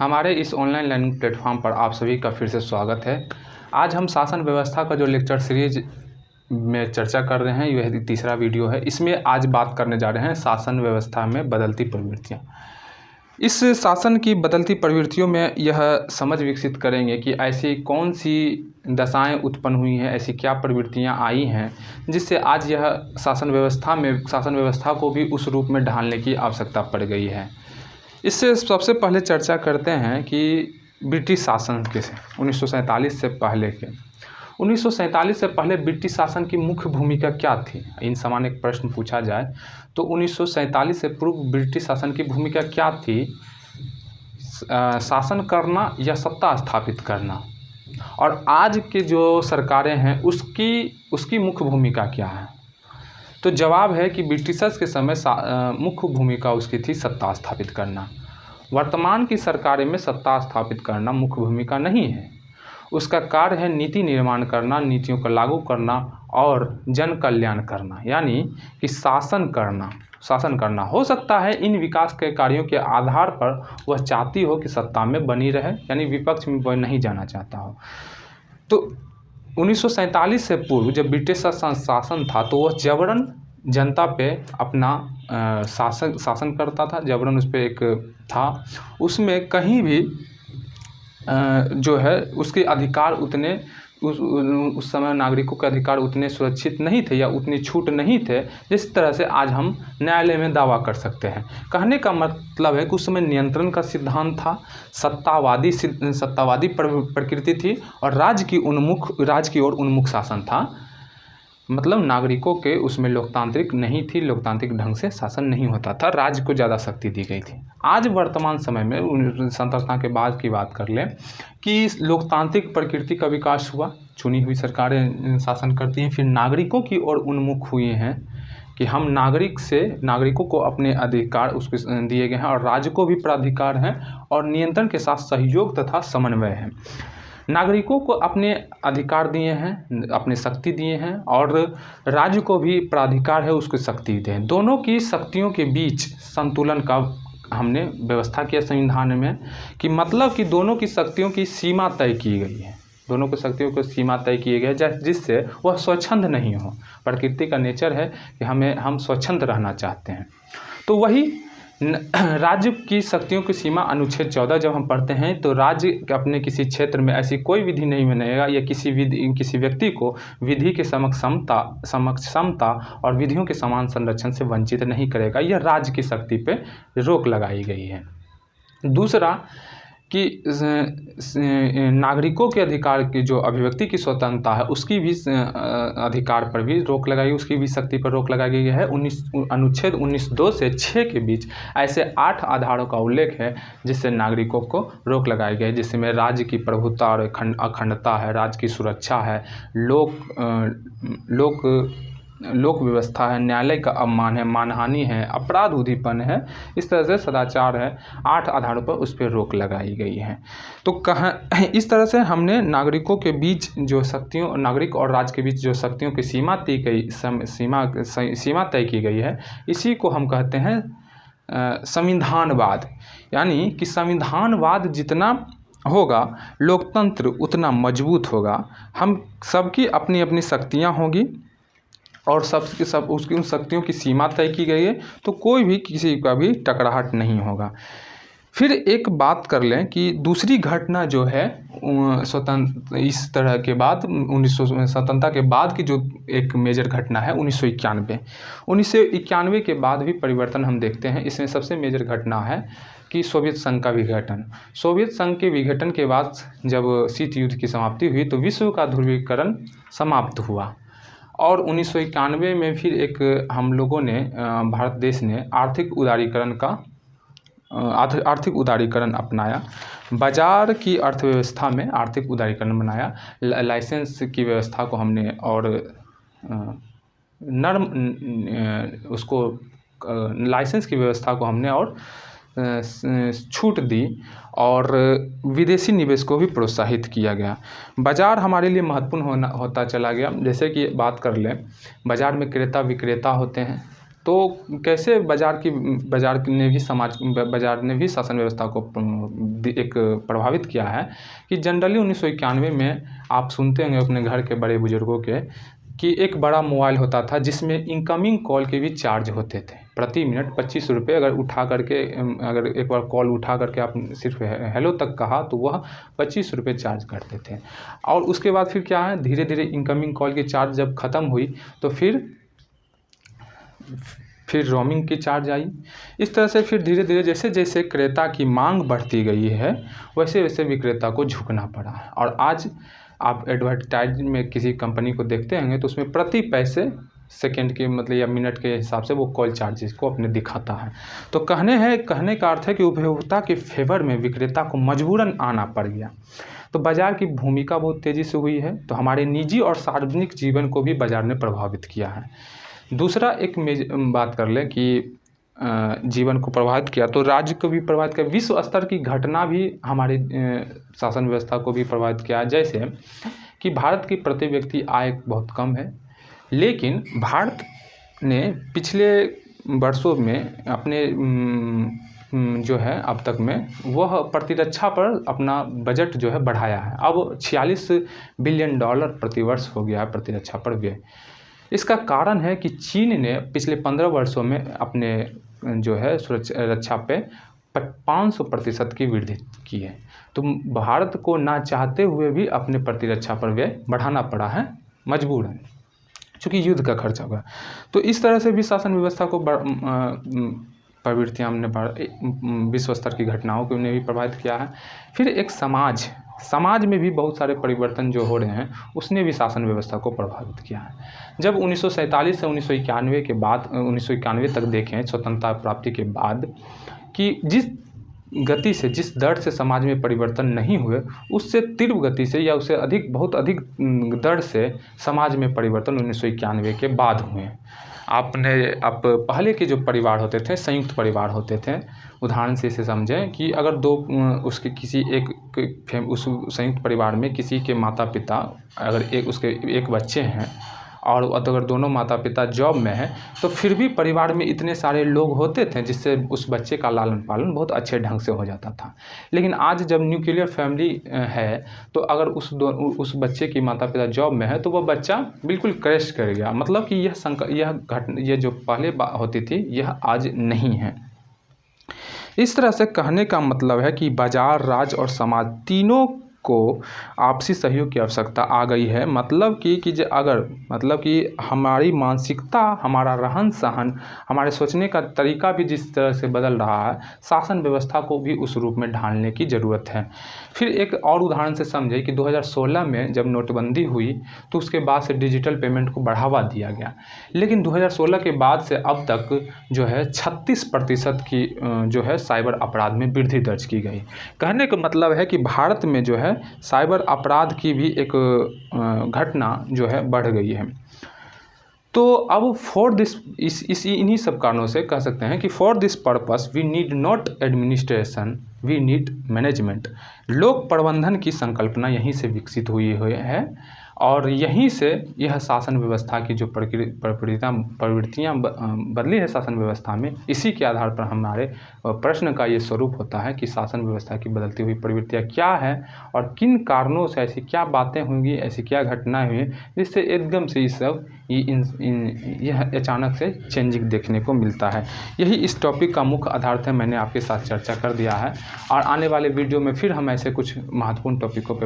हमारे इस online learning platform पर आप सभी का फिर से स्वागत है। आज हम शासन व्यवस्था का जो लेक्चर सीरीज में चर्चा कर रहे हैं, यह तीसरा वीडियो है। इसमें आज बात करने जा रहे हैं शासन व्यवस्था में बदलती प्रवृत्तियाँ। इस शासन की बदलती प्रवृत्तियों में यह समझ विकसित करेंगे कि ऐसी कौन सी दशाएं उत्पन्न हुई हैं, ऐसी क्या प्रवृत्तियां आई हैं जिससे आज यह शासन व्यवस्था को भी उस रूप में ढालने की आवश्यकता पड़ गई है। इससे सबसे पहले चर्चा करते हैं कि ब्रिटिश शासन के 1947 से पहले के 1947 से पहले ब्रिटिश शासन की मुख्य भूमिका क्या थी। इन समान एक प्रश्न पूछा जाए तो 1947 से पूर्व ब्रिटिश शासन की भूमिका क्या थी? शासन करना या सत्ता स्थापित करना। और आज के जो सरकारें हैं उसकी मुख्य भूमिका क्या है? तो जवाब है कि ब्रिटिशर्स के समय मुख्य भूमिका उसकी थी सत्ता स्थापित करना। वर्तमान की सरकारें में सत्ता स्थापित करना मुख्य भूमिका नहीं है। उसका कार्य है नीति निर्माण करना, नीतियों को लागू करना और जन कल्याण करना, यानी कि शासन करना। हो सकता है इन विकास के कार्यों के आधार पर वह चाहती हो कि सत्ता में बनी रहे, यानी विपक्ष में वह नहीं जाना चाहता हो। तो 1947 से पूर्व जब ब्रिटिश शासन था तो वह जबरन जनता पे अपना शासन करता था, जबरन उस पर एक था। उसमें कहीं भी जो है उसके अधिकार उतने उस समय नागरिकों के अधिकार उतने सुरक्षित नहीं थे या उतनी छूट नहीं थे जिस तरह से आज हम न्यायालय में दावा कर सकते हैं। कहने का मतलब है कि उस समय नियंत्रण का सिद्धांत था, सत्तावादी प्रकृति थी और राज्य की ओर उन्मुख शासन था। मतलब नागरिकों के उसमें लोकतांत्रिक नहीं थी, लोकतांत्रिक ढंग से शासन नहीं होता था, राज्य को ज़्यादा शक्ति दी गई थी। आज वर्तमान समय में स्वतंत्रता के बाद की बात कर लें कि लोकतांत्रिक प्रकृति का विकास हुआ, चुनी हुई सरकारें शासन करती हैं, फिर नागरिकों की ओर उन्मुख हुए हैं कि हम नागरिकों को अपने अधिकार उसको दिए गए हैं और राज्य को भी प्राधिकार हैं और नियंत्रण के साथ सहयोग तथा समन्वय है। नागरिकों को अपने अधिकार दिए हैं, अपने शक्ति दिए हैं और राज्य को भी प्राधिकार है, उसको शक्ति दें। दोनों की शक्तियों के बीच संतुलन का हमने व्यवस्था किया संविधान में कि मतलब कि दोनों की शक्तियों की सीमा तय की गई है, दोनों की शक्तियों को सीमा तय किए गए जिससे वह स्वच्छंद नहीं हो। प्रकृति का नेचर है कि हम स्वच्छंद रहना चाहते हैं। तो वही राज्य की शक्तियों की सीमा अनुच्छेद 14 जब हम पढ़ते हैं तो राज्य अपने किसी क्षेत्र में ऐसी कोई विधि नहीं बनाएगा या किसी व्यक्ति को विधि के समता और विधियों के समान संरक्षण से वंचित नहीं करेगा। यह राज्य की शक्ति पे रोक लगाई गई है। दूसरा कि नागरिकों के अधिकार की जो अभिव्यक्ति की स्वतंत्रता है उसकी भी अधिकार पर भी रोक लगाई, उसकी भी शक्ति पर रोक लगाई गई है। अनुच्छेद 19(2) से 6 के बीच ऐसे 8 आधारों का उल्लेख है जिससे नागरिकों को रोक लगाई गई, जिसमें राज्य की प्रभुत्ता और अखंडता है, राज्य की सुरक्षा है, लोक व्यवस्था है, न्यायालय का अपमान है, मानहानि है, अपराध उद्दीपन है, इस तरह से सदाचार है। 8 आधारों पर उस पर रोक लगाई गई है। तो इस तरह से हमने नागरिकों के बीच जो शक्तियों, नागरिक और राज्य के बीच जो शक्तियों की सीमा तय की गई है, इसी को हम कहते हैं संविधानवाद। यानी कि संविधानवाद जितना होगा लोकतंत्र उतना मजबूत होगा। हम सबकी अपनी अपनी शक्तियाँ होगी और उसकी उन शक्तियों की सीमा तय की गई है, तो कोई भी किसी का भी टकराहट नहीं होगा। फिर एक बात कर लें कि दूसरी घटना जो है इस तरह के बाद स्वतंत्रता के बाद की जो एक मेजर घटना है 1991 के बाद भी परिवर्तन हम देखते हैं। इसमें सबसे मेजर घटना है कि सोवियत संघ का विघटन। सोवियत संघ के विघटन के बाद जब शीत युद्ध की समाप्ति हुई तो विश्व का ध्रुवीकरण समाप्त हुआ और 1991 में फिर एक हम लोगों ने भारत देश ने आर्थिक उदारीकरण अपनाया। बाजार की अर्थव्यवस्था में आर्थिक उदारीकरण बनाया। लाइसेंस की व्यवस्था को हमने और लाइसेंस की व्यवस्था को हमने और छूट दी और विदेशी निवेश को भी प्रोत्साहित किया गया। बाज़ार हमारे लिए महत्वपूर्ण होता चला गया। जैसे कि बात कर लें, बाज़ार में क्रेता विक्रेता होते हैं, तो कैसे बाजार ने भी शासन व्यवस्था को एक प्रभावित किया है कि जनरली 1991 में आप सुनते होंगे अपने घर के बड़े बुजुर्गों के कि एक बड़ा मोबाइल होता था जिसमें इनकमिंग कॉल के भी चार्ज होते थे, प्रति मिनट 25 रुपये। अगर एक बार कॉल उठा करके आप सिर्फ हेलो तक कहा तो वह 25 रुपये चार्ज करते थे। और उसके बाद फिर क्या है, धीरे धीरे इनकमिंग कॉल की चार्ज जब ख़त्म हुई तो फिर रोमिंग की चार्ज आई। इस तरह से फिर धीरे धीरे जैसे जैसे क्रेता की मांग बढ़ती गई है वैसे वैसे विक्रेता को झुकना पड़ा है। और आज आप एडवर्टाइज में किसी कंपनी को देखते होंगे तो उसमें प्रति पैसे सेकंड के मतलब या मिनट के हिसाब से वो कॉल चार्जेस को अपने दिखाता है। तो कहने का अर्थ है कि उपभोक्ता के फेवर में विक्रेता को मजबूरन आना पड़ गया। तो बाज़ार की भूमिका बहुत तेज़ी से हुई है। तो हमारे निजी और सार्वजनिक जीवन को भी बाज़ार ने प्रभावित किया है। दूसरा एक बात कर लें कि जीवन को प्रभावित किया तो राज्य को भी प्रभावित किया, विश्व स्तर की घटना भी हमारे शासन व्यवस्था को भी प्रभावित किया। जैसे कि भारत की प्रति व्यक्ति आय बहुत कम है, लेकिन भारत ने पिछले वर्षों में अपने जो है अब तक में वह प्रतिरक्षा पर अपना बजट जो है बढ़ाया है। अब $46 बिलियन प्रतिवर्ष हो गया है प्रतिरक्षा पर व्यय। इसका कारण है कि चीन ने पिछले 15 वर्षों में अपने जो है रक्षा पे 500% की वृद्धि की है। तो भारत को ना चाहते हुए भी अपने प्रतिरक्षा पर व्यय बढ़ाना पड़ा है, मजबूर है, चूँकि युद्ध का खर्च होगा। तो इस तरह से भी शासन व्यवस्था को प्रवृत्तियाँ हमने विश्व स्तर की घटनाओं को ने भी प्रभावित किया है। फिर एक समाज में भी बहुत सारे परिवर्तन जो हो रहे हैं उसने भी शासन व्यवस्था को प्रभावित किया है। जब 1947 से 1991 के बाद 1991 तक देखें स्वतंत्रता प्राप्ति के बाद कि जिस गति से जिस दर से समाज में परिवर्तन नहीं हुए उससे तीव्र गति से या उससे बहुत अधिक दर से समाज में परिवर्तन 1991 के बाद हुए। आप पहले के जो परिवार होते थे संयुक्त परिवार होते थे। उदाहरण से इसे समझें कि अगर उस संयुक्त परिवार में किसी के माता पिता अगर उसके एक बच्चे हैं और अगर दोनों माता पिता जॉब में हैं तो फिर भी परिवार में इतने सारे लोग होते थे जिससे उस बच्चे का लालन पालन बहुत अच्छे ढंग से हो जाता था। लेकिन आज जब न्यूक्लियर फैमिली है तो अगर उस बच्चे की माता पिता जॉब में है तो वह बच्चा बिल्कुल क्रैश कर गया। मतलब कि यह जो पहले होती थी यह आज नहीं है। इस तरह से कहने का मतलब है कि बाजार, राज्य और समाज तीनों को आपसी सहयोग की आवश्यकता आ गई है। मतलब कि हमारी मानसिकता, हमारा रहन सहन, हमारे सोचने का तरीका भी जिस तरह से बदल रहा है, शासन व्यवस्था को भी उस रूप में ढालने की ज़रूरत है। फिर एक और उदाहरण से समझे कि 2016 में जब नोटबंदी हुई तो उसके बाद से डिजिटल पेमेंट को बढ़ावा दिया गया। लेकिन 2016 के बाद से अब तक जो है 36% की जो है साइबर अपराध में वृद्धि दर्ज की गई। कहने का मतलब है कि भारत में जो है साइबर अपराध की भी एक घटना जो है बढ़ गई है। तो अब इन्हीं सब कारणों से कह सकते हैं कि for this purpose we need not administration, we need management. लोक प्रबंधन की संकल्पना यहीं से विकसित हुई है और यहीं से यह शासन व्यवस्था की जो प्रवृत्तियाँ बदली है शासन व्यवस्था में, इसी के आधार पर हमारे प्रश्न का ये स्वरूप होता है कि शासन व्यवस्था की बदलती हुई प्रवृत्तियाँ क्या है और किन कारणों से ऐसी क्या बातें होंगी, ऐसी क्या घटनाएं हुई जिससे एकदम से यह अचानक से चेंजिंग देखने को मिलता है। यही इस टॉपिक का मुख्य आधार था, मैंने आपके साथ चर्चा कर दिया है और आने वाले वीडियो में फिर हम ऐसे कुछ महत्वपूर्ण टॉपिकों पर